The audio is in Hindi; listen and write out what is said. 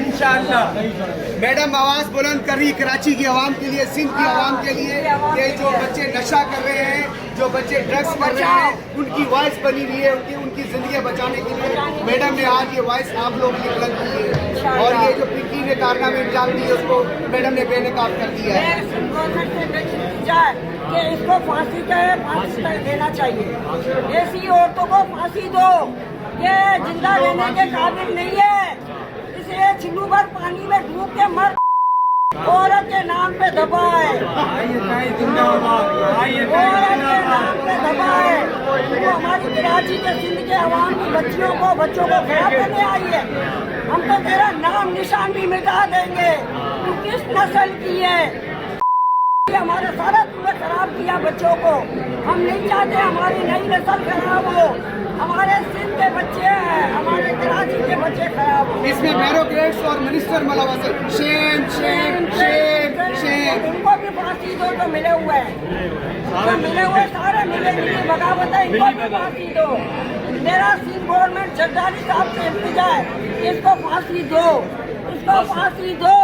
इंशाअल्लाह। मैडम आवाज बुलंद कर रही कराची की आवाम के लिए, सिंध की आवाम के लिए। ये जो बच्चे नशा कर रहे हैं, जो बच्चे ड्रग्स कर रहे हैं, उनकी वॉइस बनी हुई है, उनकी जिंदगी बचाने के लिए मैडम ने आज ये वॉइस आप लोगों की बुलंद की है। और ये जो पिंकी ने कारनामे अंजाम दिए उसको मैडम ने बेनकाब कर दिया है। कि इसको फांसी देना चाहिए, ऐसी औरतों को फांसी दो, ये जिंदा रहने के काबिल नहीं है। इसे छिल्लू भर पानी में डूब के मर, औरत के नाम पे दबा है, औरत के नाम पे दबा है। वो हमारी कराची के सिंध के अवाम की बच्चों को खराब करने आई है। हम तो तेरा नाम निशान भी मिटा देंगे, तू किस नस्ल की है। हमारा सारा तुमने खराब किया बच्चों को, हम नहीं चाहते हमारी नई नस्ल खराब हो, हमारे सिंध के बच्चे हैं, हमारे कराची के बच्चे खराब हो। इसमें ब्यूरोक्रेट्स और मिनिस्टर मुलव्वस है। Shem Shem Shem Shem. इनको भी फांसी दो जो मिले हुए हैं, जो मिले हुए सारे मिले बगावत है, इनको भी फांसी दो। मेरा सिंध गवर्नमेंट जरदारी साहब से इल्तिजा है, इसको फांसी दो, इसको फांसी दो।